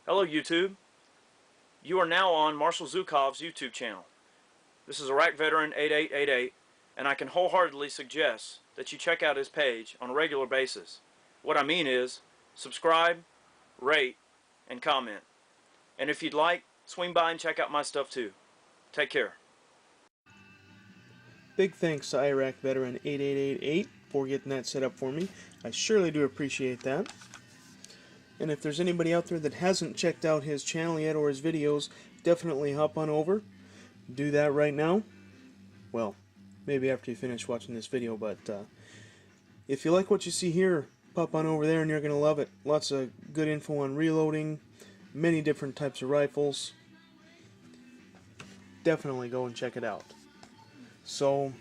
Hello YouTube. You are now on Marshall Zhukov's YouTube channel. This is Iraq Veteran 8888, and I can wholeheartedly suggest that you check out his page on a regular basis. What I mean is, subscribe, rate, and comment. And if you'd like, swing by and check out my stuff too. Take care. Big thanks to Iraq Veteran 8888 for getting that set up for me. I surely do appreciate that. And if there's anybody out there that hasn't checked out his channel yet or his videos, definitely hop on over. Do that right now. Well, maybe after you finish watching this video, but if you like what you see here, pop on over there and you're going to love it. Lots of good info on reloading, many different types of rifles. Definitely go and check it out. So,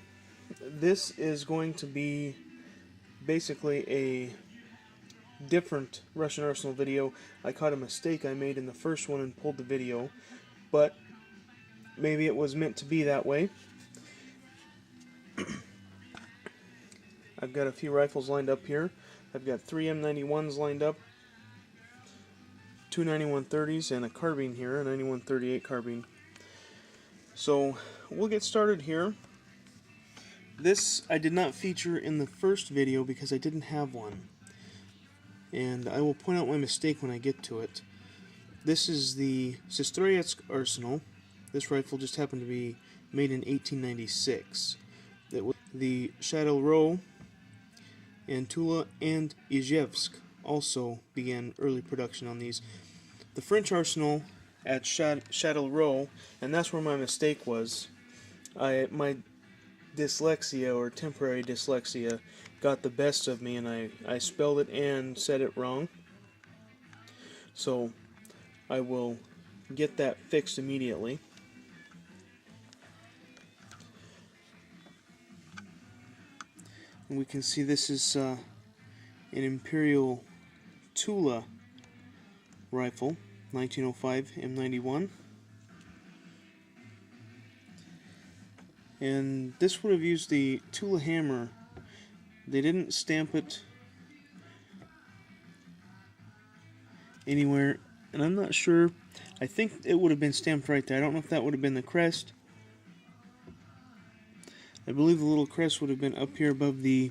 this is going to be basically a different Russian Arsenal video. I caught a mistake I made in the first one and pulled the video, but maybe it was meant to be that way. I've got a few rifles lined up here. I've got 3 M91s lined up, 2 9130s, and a carbine here, a 9138 carbine. So we'll get started here. This I did not feature in the first video because I didn't have one, and I will point out my mistake when I get to it. This is the Dyslexic Arsenal. This rifle just happened to be made in 1896. The Shadow Row and Tula and Izhevsk also began early production on these. The French Arsenal at Shadow Row, and that's where my mistake was. My dyslexia, or temporary dyslexia, got the best of me, and I spelled it and said it wrong. So I will get that fixed immediately. And we can see this is an Imperial Tula rifle, 1905 M91. And this would have used the Tula hammer. They didn't stamp it anywhere, and I'm not sure. I think it would have been stamped right there. I don't know if that would have been the crest. I believe the little crest would have been up here above the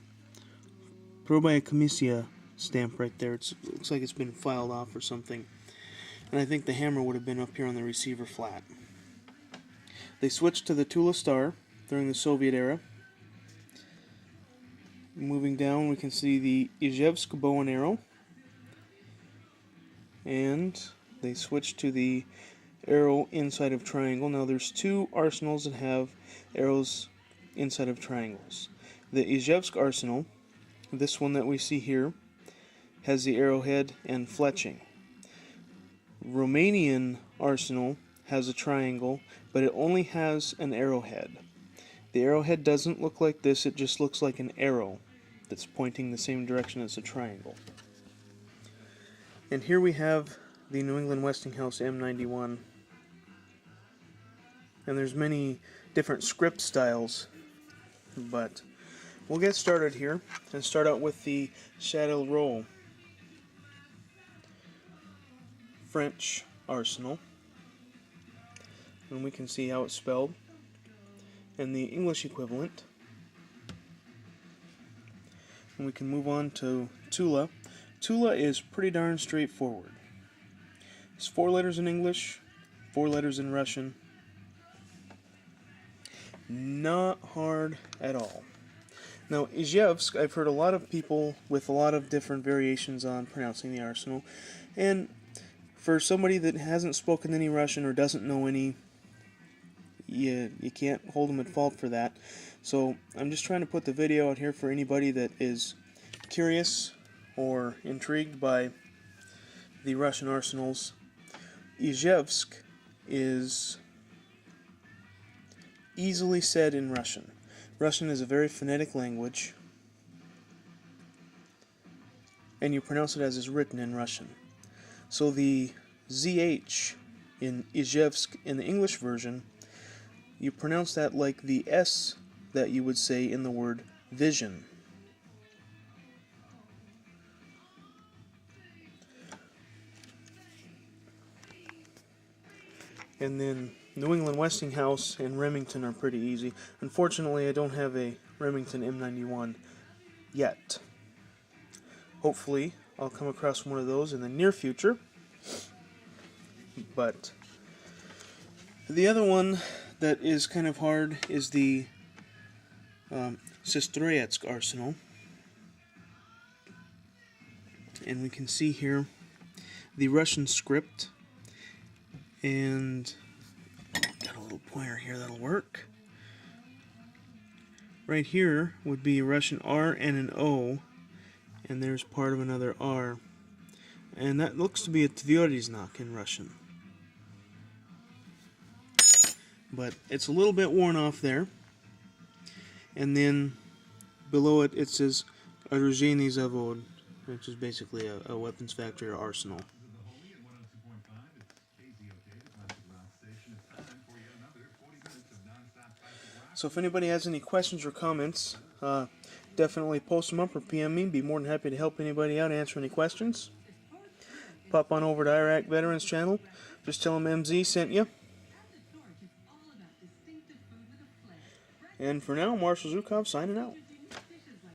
Probaya Comisia stamp right there. It looks like it's been filed off or something. And I think the hammer would have been up here on the receiver flat. They switched to the Tula Star during the Soviet era. Moving down, we can see the Izhevsk bow and arrow. And they switched to the arrow inside of triangle. Now there's two arsenals that have arrows inside of triangles. The Izhevsk arsenal, this one that we see here, has the arrowhead and fletching. Romanian arsenal has a triangle, but it only has an arrowhead. The arrowhead doesn't look like this, it just looks like an arrow that's pointing the same direction as a triangle. And here we have the New England Westinghouse M91. And there's many different script styles, but we'll get started here and start out with the Shadow Row French arsenal. And we can see how it's spelled. And the English equivalent. And we can move on to Tula. Tula is pretty darn straightforward. It's 4 letters in English, 4 letters in Russian. Not hard at all. Now, Izhevsk, I've heard a lot of people with a lot of different variations on pronouncing the arsenal. And for somebody that hasn't spoken any Russian or doesn't know any, you can't hold them at fault for that. So I'm just trying to put the video out here for anybody that is curious or intrigued by the Russian arsenals. Izhevsk is easily said in Russian. Russian is a very phonetic language, and you pronounce it as is written in Russian. So the ZH in Izhevsk in the English version, you pronounce that like the S that you would say in the word vision. And then New England Westinghouse and Remington are pretty easy. Unfortunately, I don't have a Remington M91 yet. Hopefully, I'll come across one of those in the near future. But the other one that is kind of hard is the Sestroyetsk arsenal. And we can see here the Russian script, and got a little pointer here that'll work. Right here would be a Russian R and an O, and there's part of another R. And that looks to be a Tvrdznak in Russian. But it's a little bit worn off there. And then below it, it says Oruzheny Zavod, which is basically a weapons factory or arsenal. So if anybody has any questions or comments, definitely post them up or PM me. Be more than happy to help anybody out, answer any questions. Pop on over to Iraq Veterans channel. Just tell them MZ sent you. And for now, Marshall Zukov signing out.